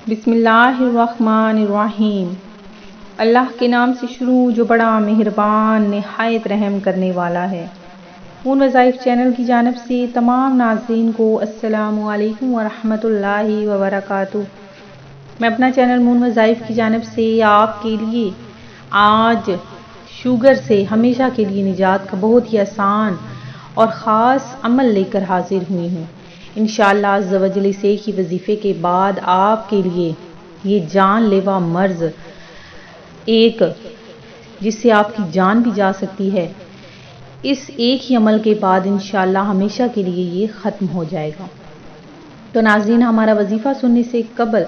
بسم اللہ الرحمن الرحیم۔ اللہ کے نام سے شروع جو بڑا مہربان نہایت رحم کرنے والا ہے۔ مون وظائف چینل کی جانب سے تمام ناظرین کو السلام علیکم ورحمۃ اللہ وبرکاتہ۔ میں اپنا چینل مون وظائف کی جانب سے آپ کے لیے آج شوگر سے ہمیشہ کے لیے نجات کا بہت ہی آسان اور خاص عمل لے کر حاضر ہوئی ہوں۔ انشاءاللہ عز و جل سے ہی وظیفے کے بعد آپ کے لیے یہ جان لیوا مرض، ایک جس سے آپ کی جان بھی جا سکتی ہے، اس ایک ہی عمل کے بعد انشاءاللہ ہمیشہ کے لیے یہ ختم ہو جائے گا۔ تو ناظرین، ہمارا وظیفہ سننے سے قبل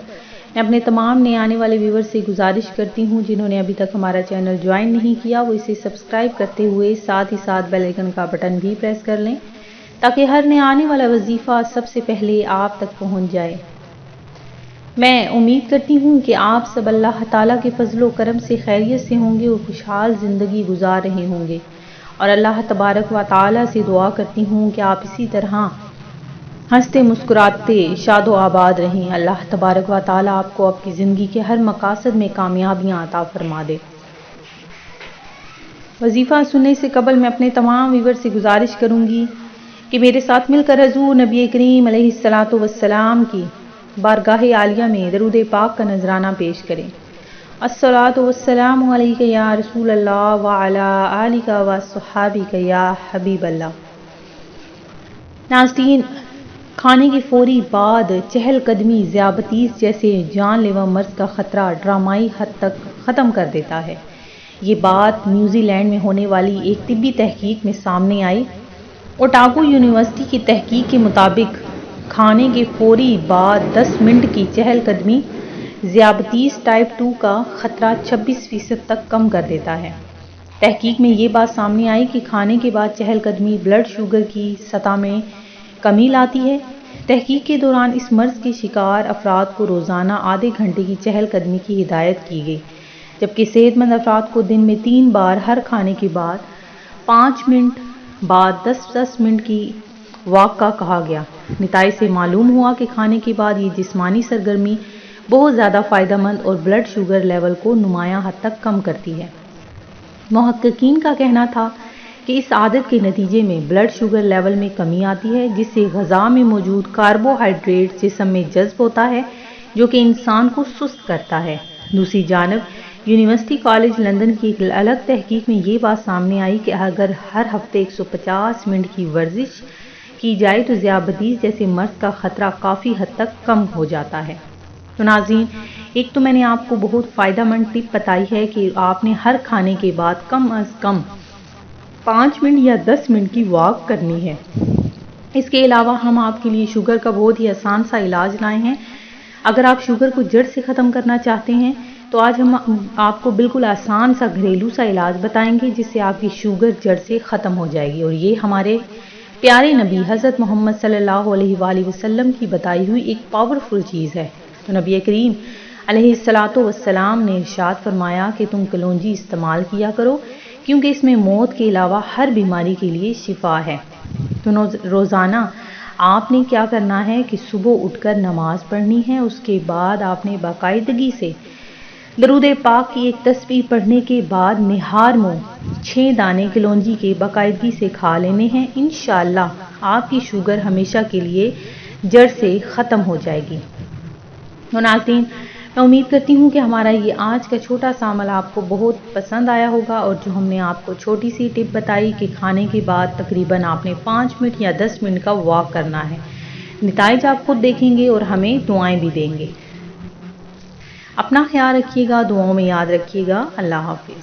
میں اپنے تمام نئے آنے والے ویور سے گزارش کرتی ہوں جنہوں نے ابھی تک ہمارا چینل جوائن نہیں کیا وہ اسے سبسکرائب کرتے ہوئے ساتھ ہی ساتھ بیل آئیکن کا بٹن بھی پریس کر لیں تاکہ ہر نیا آنے والا وظیفہ سب سے پہلے آپ تک پہنچ جائے۔ میں امید کرتی ہوں کہ آپ سب اللہ تعالیٰ کے فضل و کرم سے خیریت سے ہوں گے اور خوشحال زندگی گزار رہے ہوں گے، اور اللہ تبارک و تعالیٰ سے دعا کرتی ہوں کہ آپ اسی طرح ہنستے مسکراتے شاد و آباد رہیں۔ اللہ تبارک و تعالیٰ آپ کو آپ کی زندگی کے ہر مقاصد میں کامیابیاں عطا فرما دے۔ وظیفہ سننے سے قبل میں اپنے تمام ویور سے گزارش کروں گی کہ میرے ساتھ مل کر حضور نبی کریم علیہ الصلاۃ والسلام کی بارگاہ عالیہ میں درود پاک کا نذرانہ پیش کریں۔ الصلاۃ والسلام علیک یا رسول اللہ وعلی آلک وصحابک یا حبیب اللہ۔ ناظرین، کھانے کے فوری بعد چہل قدمی ذیابیطس جیسے جان لیوا مرض کا خطرہ ڈرامائی حد تک ختم کر دیتا ہے۔ یہ بات نیوزی لینڈ میں ہونے والی ایک طبی تحقیق میں سامنے آئی۔ اوٹاگو یونیورسٹی کی تحقیق کے مطابق کھانے کے فوری بعد 10 منٹ کی چہل قدمی ذیابیطس ٹائپ 2 کا خطرہ 26% تک کم کر دیتا ہے۔ تحقیق میں یہ بات سامنے آئی کہ کھانے کے بعد چہل قدمی بلڈ شوگر کی سطح میں کمی لاتی ہے۔ تحقیق کے دوران اس مرض کے شکار افراد کو روزانہ آدھے گھنٹے کی چہل قدمی کی ہدایت کی گئی، جبکہ صحت مند افراد کو دن میں 3 بار ہر کھانے کے بعد 5 منٹ بعد 10 منٹ کی واک کا کہا گیا۔ نتائج سے معلوم ہوا کہ کھانے کے بعد یہ جسمانی سرگرمی بہت زیادہ فائدہ مند اور بلڈ شوگر لیول کو نمایاں حد تک کم کرتی ہے۔ محققین کا کہنا تھا کہ اس عادت کے نتیجے میں بلڈ شوگر لیول میں کمی آتی ہے، جس سے غذا میں موجود کاربوہائیڈریٹ جسم میں جذب ہوتا ہے، جو کہ انسان کو سست کرتا ہے۔ دوسری جانب یونیورسٹی کالج لندن کی ایک الگ تحقیق میں یہ بات سامنے آئی کہ اگر ہر ہفتے 150 منٹ کی ورزش کی جائے تو ذیابیطس جیسے مرض کا خطرہ کافی حد تک کم ہو جاتا ہے۔ تو ناظرین، ایک تو میں نے آپ کو بہت فائدہ مند ٹپ بتائی ہے کہ آپ نے ہر کھانے کے بعد کم از کم 5 منٹ یا 10 منٹ کی واک کرنی ہے۔ اس کے علاوہ ہم آپ کے لیے شوگر کا بہت ہی آسان سا علاج لائے ہیں۔ اگر آپ شوگر کو جڑ سے ختم کرنا چاہتے ہیں تو آج ہم آپ کو بالکل آسان سا گھریلو سا علاج بتائیں گے جس سے آپ کی شوگر جڑ سے ختم ہو جائے گی، اور یہ ہمارے پیارے نبی حضرت محمد صلی اللہ علیہ وآلہ وسلم کی بتائی ہوئی ایک پاورفل چیز ہے۔ تو نبی کریم علیہ الصلاۃ والسلام نے ارشاد فرمایا کہ تم کلونجی استعمال کیا کرو کیونکہ اس میں موت کے علاوہ ہر بیماری کے لیے شفا ہے۔ تو روزانہ آپ نے کیا کرنا ہے کہ صبح اٹھ کر نماز پڑھنی ہے، اس کے بعد آپ نے باقاعدگی سے درود پاک کی ایک تسبیح پڑھنے کے بعد نہار منہ 6 دانے کلونجی کے باقاعدگی سے کھا لینے ہیں۔ انشاءاللہ آپ کی شوگر ہمیشہ کے لیے جڑ سے ختم ہو جائے گی۔ تو ناظرین، میں امید کرتی ہوں کہ ہمارا یہ آج کا چھوٹا سا عمل آپ کو بہت پسند آیا ہوگا، اور جو ہم نے آپ کو چھوٹی سی ٹپ بتائی کہ کھانے کے بعد تقریباً آپ نے 5 منٹ یا 10 منٹ کا واک کرنا ہے، نتائج آپ خود دیکھیں گے اور ہمیں دعائیں بھی دیں گے۔ اپنا خیال رکھیے گا، دعاؤں میں یاد رکھیے گا۔ اللہ حافظ۔